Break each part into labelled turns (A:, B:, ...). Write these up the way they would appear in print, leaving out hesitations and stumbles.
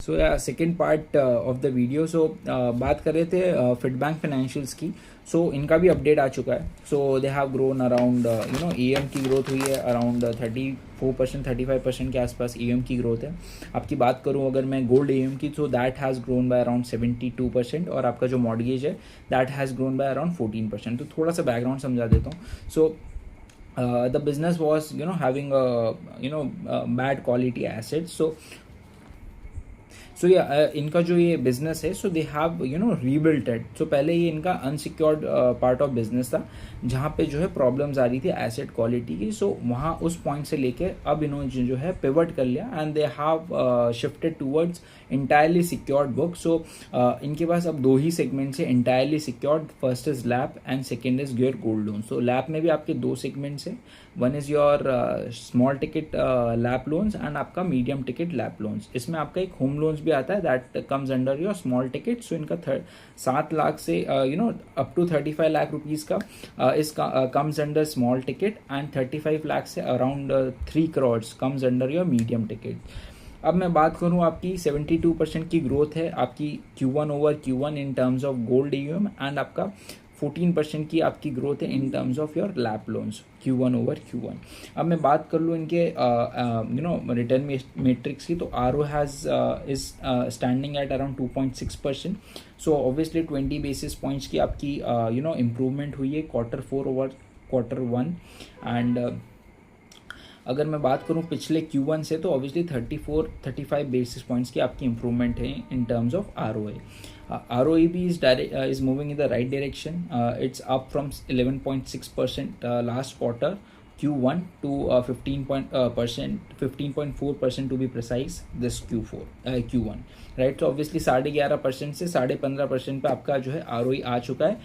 A: सो या second part of the video. So बात कर रहे थे फिट बैंक फाइनेंशियल्स की। सो इनका भी अपडेट आ चुका है। So they have grown around AM की ग्रोथ हुई है अराउंड 34% 35% के आसपास एएम की ग्रोथ है। आपकी बात करूं अगर मैं गोल्ड एएम की, तो that has grown by around 72%, और आपका जो मॉर्गेज है that has grown by around 14%। तो थोड़ा सा बैकग्राउंड समझा देता हूँ। सो the business was having a bad quality assets. सो या इनका जो ये बिजनेस है, so they have rebuilt it. सो पहले ये इनका अनसिक्योर्ड पार्ट ऑफ बिजनेस था, जहाँ पे जो है प्रॉब्लम्स आ रही थी एसेट क्वालिटी की। सो वहाँ उस पॉइंट से लेके अब इन्होंने जो है पिवट कर लिया and they have shifted towards entirely secured book. So इनके पास अब दो ही सेगमेंट्स है entirely secured. First is LAP and second is your gold loan. So LAP में भी आपके दो सेगमेंट्स है, one is your small ticket LAP loans and आपका मीडियम टिकट लैप लोन्स। इसमें आपका एक होम लोन्स भी आता है that comes under your small ticket. So इनका 7 लाख से अप टू 35 लाख रुपीज का इस comes under small ticket and 35 lakh से around 3 crore comes under your medium ticket. अब मैं बात करूं, आपकी 72% की ग्रोथ है आपकी Q1 over Q1 in terms of gold AUM, and आपका 14% की आपकी ग्रोथ है in terms of your lap loans Q1 over Q1। अब मैं बात कर लूँ इनके रिटर्न मेट्रिक्स की, तो RO is standing at around 2.6%। So obviously 20 basis points की आपकी इम्प्रूवमेंट हुई है Q4 ओवर Q1। एंड अगर मैं बात करूं पिछले Q1 से, तो ऑब्वियसली 34-35 बेसिस पॉइंट्स की आपकी इंप्रूवमेंट है in terms of ROA. ROE is moving in the right direction. It's up from 11.6% last quarter Q1 to 15.4% to be precise this Q1, right. तो ऑब्वियसली 11.5% से 15.5% पे आपका जो है ROE आ चुका है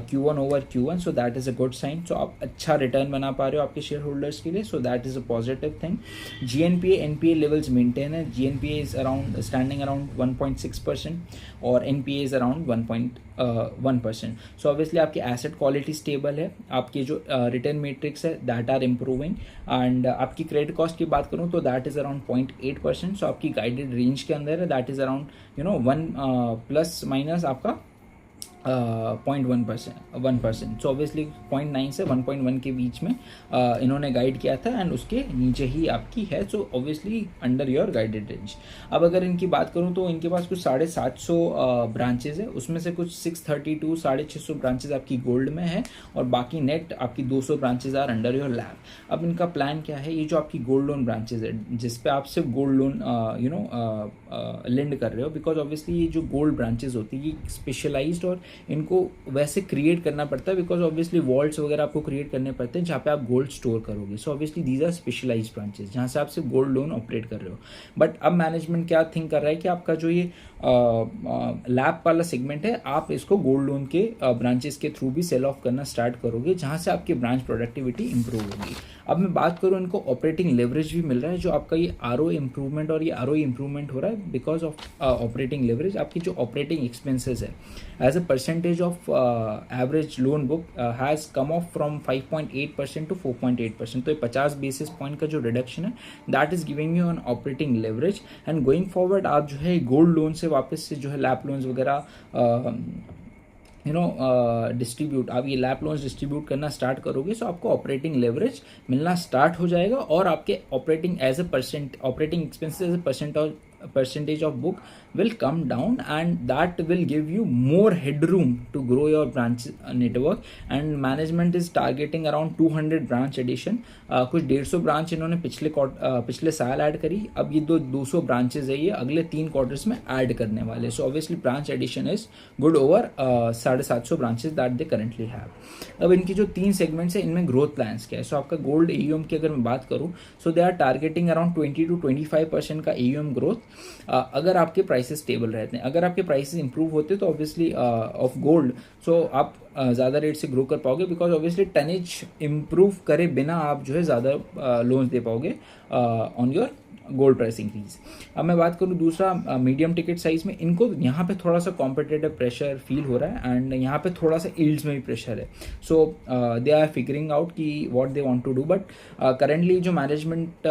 A: Q1 over Q1। So that is a good sign. So आप अच्छा रिटर्न बना पा रहे हो आपके शेयर होल्डर्स के लिए। सो that is a positive thing. GNPA NPA levels maintain है। GNPA is around standing around 1.6% और NPA is around 1.1%। So obviously आपकी एसेट क्वालिटी स्टेबल है। आपके जो रिटर्न मैट्रिक्स है दैट आर इम्प्रूविंग। एंड आपकी क्रेडिट कॉस्ट की बात करूँ तो दैट इज़ अराउंड 0.8%। सो आपकी गाइडेड रेंज के अंदर है, that is around 1 plus minus आपका 0.1%। सो ऑब्वियसली 0.9 से 1.1 के बीच में इन्होंने गाइड किया था, एंड उसके नीचे ही आपकी है। So obviously under your guided range. अब अगर इनकी बात करूं तो इनके पास कुछ 750 ब्रांचेज है, उसमें से कुछ 632 650 ब्रांचेज आपकी गोल्ड में है, और बाकी नेट आपकी 200 branches are under your lab. अब इनका प्लान क्या है, ये जो आपकी गोल्ड लोन ब्रांचेज है जिसपे आप सिर्फ गोल्ड लोन लेंड कर रहे हो, बिकॉज ऑब्वियसली ये जो गोल्ड ब्रांचेज होती है ये स्पेशलाइज्ड और इनको वैसे क्रिएट करना पड़ता है, बिकॉज ऑब्वियसली वॉल्ट्स वगैरह आपको क्रिएट करने पड़ते हैं जहाँ पे आप गोल्ड स्टोर करोगे। So obviously these are specialised branches जहाँ से आप सिर्फ गोल्ड लोन ऑपरेट कर रहे हो। बट अब मैनेजमेंट क्या थिंक कर रहा है कि आपका जो ये लैब वाला सेगमेंट है, आप इसको गोल्ड लोन के ब्रांचेस के थ्रू भी सेल ऑफ करना स्टार्ट करोगे, जहाँ से आपकी ब्रांच प्रोडक्टिविटी इंप्रूव होगी। अब मैं बात करूँ, इनको ऑपरेटिंग लेवरेज भी मिल रहा है। जो आपका ये ROE इंप्रूवमेंट और ये ROE इंप्रूवमेंट हो रहा है बिकॉज ऑफ ऑपरेटिंग लेवरेज। आपकी जो ऑपरेटिंग एक्सपेंसेस है as a percentage of average loan book has come off from 5.8% to 4.8%। तो ये 50 बेसिस पॉइंट का जो रिडक्शन है that is giving you on operating leverage. And going forward आप जो है गोल्ड लोन से वापस से जो है लैप लोन्स वगैरह डिस्ट्रीब्यूट, आप ये लैप लोन्स डिस्ट्रीब्यूट करना स्टार्ट करोगे। सो आपको ऑपरेटिंग लेवरेज मिलना स्टार्ट हो जाएगा, और आपके operating expenses as a percentage of book will come down, and that will give you more headroom to grow your branch network. And management is targeting around 200 branch addition. कुछ 150 branch इन्होंने पिछले साल add करी। अब ये 200 branches है ये अगले 3 क्वार्टर्स में ऐड करने वाले। So obviously branch addition is good over 750 branches that they currently have. अब इनकी जो 3 सेगमेंट्स है इनमें ग्रोथ प्लान्स क्या है। सो आपका गोल्ड AUM की अगर मैं बात करूँ, so they are targeting around 20 to 25% का AUM ग्रोथ, अगर आपके प्राइसेस स्टेबल रहते हैं। अगर आपके प्राइसेस इंप्रूव होते तो ऑब्वियसली ऑफ गोल्ड, सो आप ज़्यादा रेट से ग्रो कर पाओगे, बिकॉज ऑब्वियसली टनेज इंप्रूव करे बिना आप जो है ज़्यादा लोन्स दे पाओगे on your gold price increase. अब मैं बात करूँ दूसरा मीडियम टिकट साइज में, इनको यहाँ पे थोड़ा सा कॉम्पिटेटिव प्रेशर फील हो रहा है एंड यहाँ पे थोड़ा सा यील्ड्स में भी प्रेशर है। So they are figuring out कि what they want to do, but currently जो मैनेजमेंट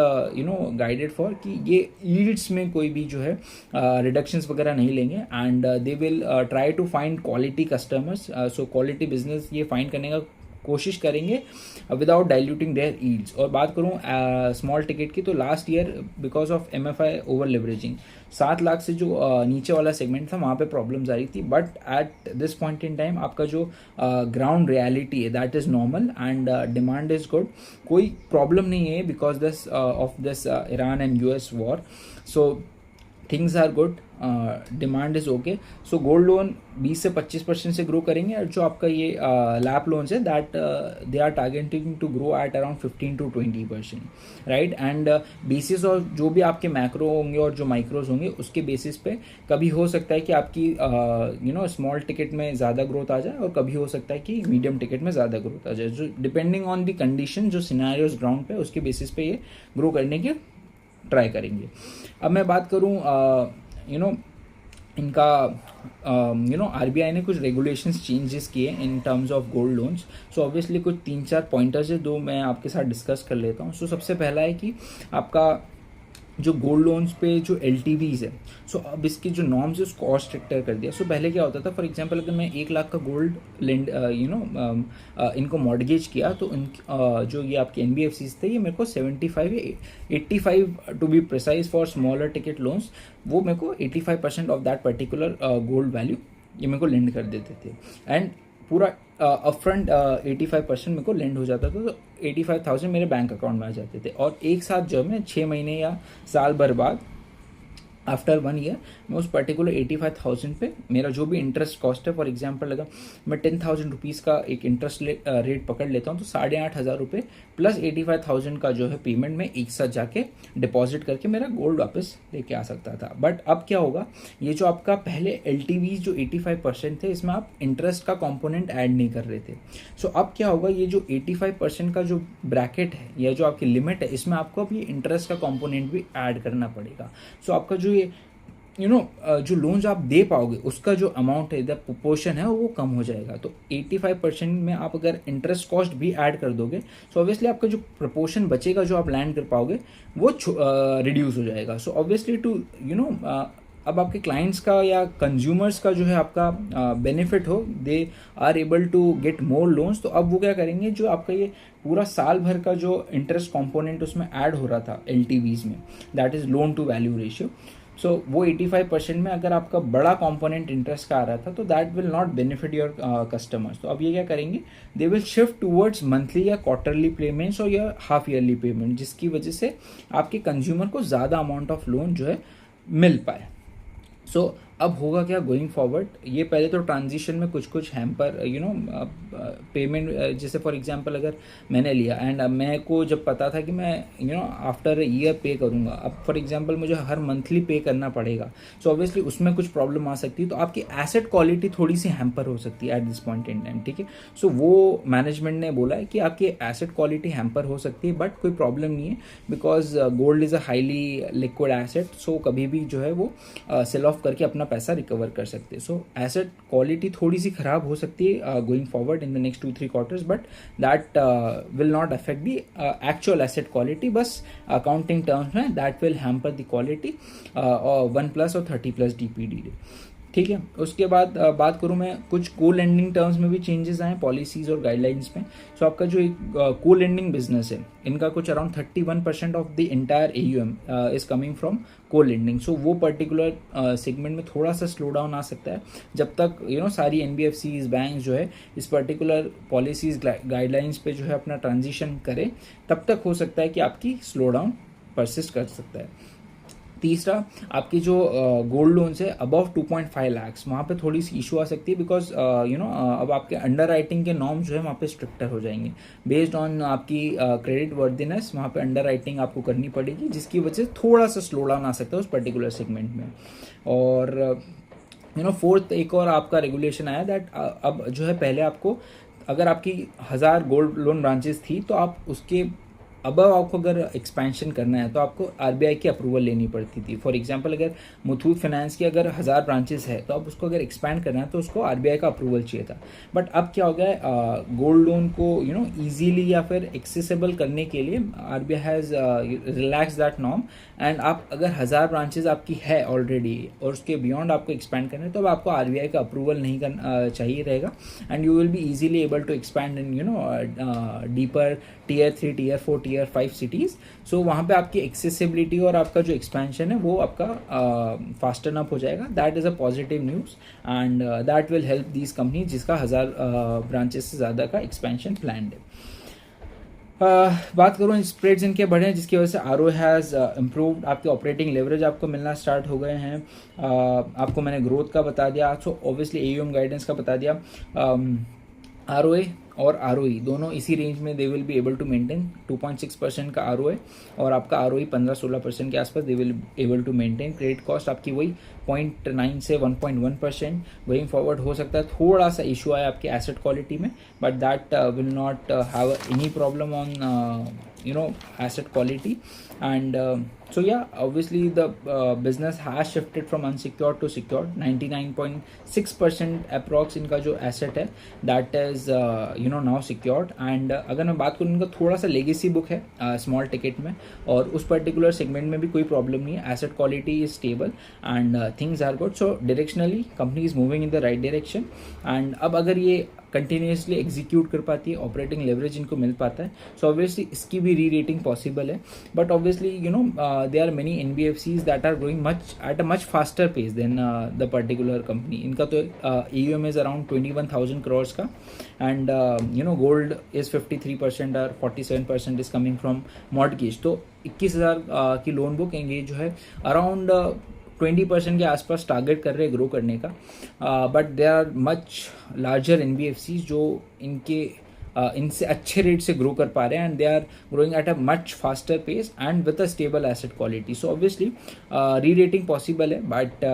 A: गाइडेड फॉर कि ये यील्ड्स में कोई भी जो है रिडक्शंस वगैरह नहीं लेंगे and they will try to find quality customers. So quality business ये फाइंड करने का कोशिश करेंगे विदाउट डाइल्यूटिंग देयर यील्ड्स। और बात करूं स्मॉल टिकट की, तो last year because of MFI over leveraging 7 lakh से जो नीचे वाला सेगमेंट था वहाँ पे प्रॉब्लम्स आ रही थी, but at this point in time आपका जो ग्राउंड रियलिटी है that is normal and demand is good. कोई प्रॉब्लम नहीं है because this of this Iran and US war. So things are good, demand is okay. So gold loan 20 से 25% से grow करेंगे और जो आपका ये लैप लोन्स है that they are targeting to grow at around 15 to 20%, right. And basis और जो भी आपके मैक्रो होंगे और जो माइक्रोज होंगे उसके बेसिस पे कभी हो सकता है कि आपकी स्मॉल टिकट में ज़्यादा ग्रोथ आ जाए और कभी हो सकता है कि मीडियम टिकट में ज़्यादा ग्रोथ आ जाए, जो डिपेंडिंग ऑन दी कंडीशन जो सिनेरियोज ग्राउंड पे उसके बेसिस पे ये ग्रो करने की ट्राई करेंगे। अब मैं बात करूँ इनका RBI ने कुछ रेगुलेशंस चेंजेस किए in terms of gold loans. So obviously कुछ 3-4 पॉइंटर्स है, दो मैं आपके साथ डिस्कस कर लेता हूँ। सो सबसे पहला है कि आपका जो गोल्ड लोन्स पे जो LTVs है, सो अब इसके जो नॉर्म्स है उसको और स्ट्रिक्टर कर दिया। सो पहले क्या होता था, फॉर एग्जांपल अगर मैं 1 लाख का गोल्ड लेंड इनको मॉर्गेज किया तो जो ये आपके NBFCs थे ये मेरे को 75 या 85 to be precise for smaller ticket loans, वो मेरे को 85% of that particular gold value ये मेरे को लेंड कर देते थे एंड पूरा अपफ्रंट 85% मेरे को लेंड हो जाता था। तो 85,000 मेरे बैंक अकाउंट में आ जाते थे और एक साथ जब मैं 6 महीने या साल भर बाद आफ्टर 1 ईयर मैं उस पर्टिकुलर 85,000 पे मेरा जो भी इंटरेस्ट कॉस्ट है, फॉर एग्जांपल अगर मैं 10,000 रुपीज़ का एक इंटरेस्ट रेट पकड़ लेता हूँ तो 8,500 रुपये प्लस 85,000 का जो है पेमेंट में एक साथ जाके डिपॉजिट करके मेरा गोल्ड वापस लेके आ सकता था। बट अब क्या होगा, ये जो आपका पहले LTV जो 85% थे इसमें आप इंटरेस्ट का कॉम्पोनेंट ऐड नहीं कर रहे थे। सो अब क्या होगा, ये जो 85% का जो ब्रैकेट है या जो आपकी लिमिट है इसमें आपको अब ये इंटरेस्ट का कॉम्पोनेंट भी ऐड करना पड़ेगा। सो आपका जो जो लोन्स आप दे पाओगे उसका जो अमाउंट है, द प्रोपोर्शन है वो कम हो जाएगा। तो 85% में आप अगर इंटरेस्ट कॉस्ट भी ऐड कर दोगे सो ऑब्वियसली आपका जो प्रोपोर्शन बचेगा जो आप लैंड कर पाओगे वो रिड्यूस हो जाएगा। सो ऑब्वियसली टू अब आपके क्लाइंट्स का या कंज्यूमर्स का जो है आपका बेनिफिट हो, they are able to get more loans. तो अब वो क्या करेंगे, जो आपका ये पूरा साल भर का जो इंटरेस्ट कंपोनेंट उसमें ऐड हो रहा था LTVs में, that is loan to value ratio, so वो 85% में अगर आपका बड़ा कंपोनेंट इंटरेस्ट का आ रहा था तो that will not benefit your customers. तो अब ये क्या करेंगे, they will shift towards monthly या क्वार्टरली पेमेंट्स और या हाफ ईयरली पेमेंट, जिसकी वजह से आपके कंज्यूमर को ज़्यादा अमाउंट ऑफ लोन जो है मिल पाए। सो अब होगा क्या गोइंग फॉरवर्ड, ये पहले तो ट्रांजिशन में कुछ हैम्पर पेमेंट, जैसे फॉर एग्जांपल अगर मैंने लिया एंड मैं को जब पता था कि मैं आफ्टर ईयर पे करूँगा, अब फॉर एग्जांपल मुझे हर मंथली पे करना पड़ेगा, सो ऑब्वियसली उसमें कुछ प्रॉब्लम आ सकती है। तो आपकी एसेट क्वालिटी थोड़ी सी हैम्पर हो सकती है eight this point in time, ठीक है। सो वो मैनेजमेंट ने बोला है कि आपकी एसेट क्वालिटी हैम्पर हो सकती है, बट कोई प्रॉब्लम नहीं है because gold is a highly liquid asset. So कभी भी जो है वो सेल ऑफ करके अपना पैसा रिकवर कर सकते हैं। सो एसेट क्वालिटी थोड़ी सी खराब हो सकती है going forward in the next 2-3 quarters, but that will not affect the actual asset quality, बस अकाउंटिंग टर्म्स में that will hamper the quality 1+ और 30+ DPD, ठीक है। उसके बाद बात करूँ मैं कुछ को लेंडिंग टर्म्स में भी चेंजेस आए पॉलिसीज और गाइडलाइंस में। सो आपका जो एक को लेंडिंग बिजनेस है इनका कुछ around 31% of the entire AUM is coming from को लेंडिंग। सो वो पर्टिकुलर सेगमेंट में थोड़ा सा स्लो डाउन आ सकता है जब तक सारी NBFCs बैंक जो है इस पर्टिकुलर पॉलिसीज गाइडलाइंस पे जो है अपना ट्रांजिशन करे, तब तक हो सकता है कि आपकी स्लो डाउन परसिस्ट कर सकता है। तीसरा, आपकी जो गोल्ड लोन्स है अबव 2.5 लाख, वहाँ पे थोड़ी सी इशू आ सकती है बिकॉज अब आपके अंडर राइटिंग के नॉर्म्स जो है वहाँ पे स्ट्रिक्टर हो जाएंगे बेस्ड ऑन आपकी क्रेडिट वर्दीनेस। वहाँ पे अंडर राइटिंग आपको करनी पड़ेगी, जिसकी वजह से थोड़ा सा स्लो डाउन आ सकता है उस पर्टिकुलर सेगमेंट में। और फोर्थ एक और आपका रेगुलेशन आया दैट अब जो है, पहले आपको अगर आपकी 1000 गोल्ड लोन ब्रांचेस थी तो आप उसके अबव आपको अगर एक्सपेंशन करना है तो आपको आरबीआई की अप्रूवल लेनी पड़ती थी। फॉर एग्जांपल अगर मुथूट फाइनेंस की अगर 1000 ब्रांचेस है तो अब उसको अगर एक्सपैंड करना है तो उसको आरबीआई का अप्रूवल चाहिए था। बट अब क्या हो गया है, गोल्ड लोन को ईजीली या फिर एक्सेसिबल करने के लिए RBI has relax that norm, and आप अगर 1000 ब्रांचेस आपकी है ऑलरेडी और उसके बियॉन्ड आपको एक्सपैंड करना है तो अब आपको आरबीआई का अप्रूवल नहीं करना चाहिए रहेगा, and you will be easily able to expand in deeper tier 3 tier 4 tier 5 cities. So वहाँ पे आपकी एक्सेसिबिलिटी और आपका जो एक्सपेंशन है वो आपका फास्टर अप हो जाएगा। That is a positive news, and that will help these company जिसका 1000 ब्रांचेस से ज़्यादा का एक्सपेंशन प्लान्ड है। बात करूँ स्प्रेड्स इनके बढ़े हैं जिसकी वजह से आरओ हैज़ इम्प्रूव्ड, आपके ऑपरेटिंग लेवरेज आपको मिलना स्टार्ट हो गए हैं। आपको मैंने ग्रोथ का बता दिया, सो ऑब्वियसली एयूएम गाइडेंस का बता दिया। आरओए और आरओई दोनों इसी रेंज में they will be able to maintain. 2.6% का आरओए और आपका आरओई 15-16% के आसपास they will able to maintain. Credit cost आपकी वही 0.9 से 1.1%। गोइंग फॉरवर्ड हो सकता है थोड़ा सा इशू आया आपके एसेट क्वालिटी में, but that will not have any problem on asset quality. And so yeah, obviously the business has shifted from unsecured to secured. 99.6% approx इनका जो asset है that is now secured. and अगर मैं बात करूँ इनका थोड़ा सा legacy book है small ticket में, और उस particular segment में भी कोई problem नहीं है। asset quality is stable and things are good. so directionally company is moving in the right direction. and अब अगर ये कंटिन्यूसली एग्जीक्यूट कर पाती है, ऑपरेटिंग लेवरेज इनको मिल पाता है, सो ऑब्वियसली इसकी भी री रेटिंग पॉसिबल है। But obviously there are many NBFCs that are growing much at a much faster pace than the particular company. इनका तो एयूएम इज अराउंड 21,000 करोड़ का, एंड गोल्ड इज 53% और 47% इज कमिंग फ्रॉम मॉर्टगेज। तो 21,000 की loan book ये जो है around 20% के आसपास टारगेट कर रहे हैं ग्रो करने का। But they are much larger NBFCs जो इनसे अच्छे रेट से ग्रो कर पा रहे हैं, and they are growing at a much faster pace and with a stable asset quality. So obviously rerating possible है, but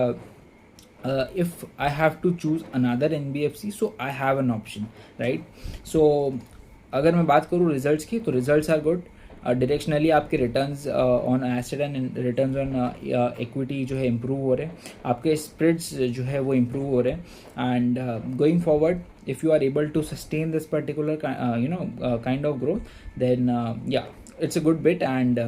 A: if I have to choose another NBFC, so I have an option, right? So अगर मैं बात करूँ results की, तो results are good. Directionally आपके returns on asset and returns on equity जो है इम्प्रूव हो रहे हैं, आपके स्प्रेड्स जो है वो इम्प्रूव हो रहे हैं। And going forward if you are able to sustain this particular kind of growth, then yeah, it's a good bit, and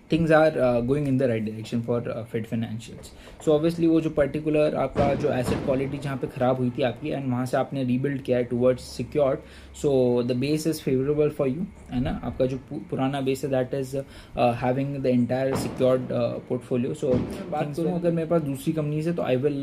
A: things are going in the right direction for Fit Financials. So obviously वो जो particular आपका जो asset quality जहाँ पे ख़राब हुई थी आपकी, and वहाँ से आपने rebuild किया है towards secured, so the base is favorable for you, है ना। आपका जो पुराना base है that is having the entire secured portfolio. So बात करूँ अगर मेरे पास दूसरी कंपनी से, तो I will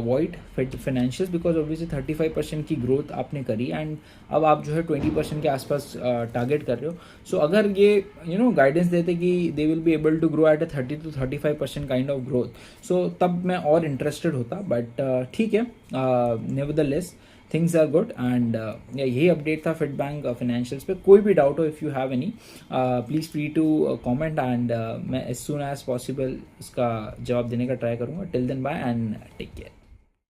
A: avoid Fit Financials because obviously 35% की growth आपने करी, and अब आप जो है 20% के आसपास टारगेट कर रहे हो। सो अगर ये गाइडेंस देते कि they will be able to grow at a 30 to 35% kind of growth, so तब मैं और इंटरेस्टेड होता। बट ठीक है, nevertheless things are good, and यही अपडेट था फिट बैंक फाइनेंशियल्स पे। कोई भी डाउट हो, if you have any, please free to comment, and मैं एज सुन एज पॉसिबल उसका जवाब देने का ट्राई करूँगा। Till then bye and take care.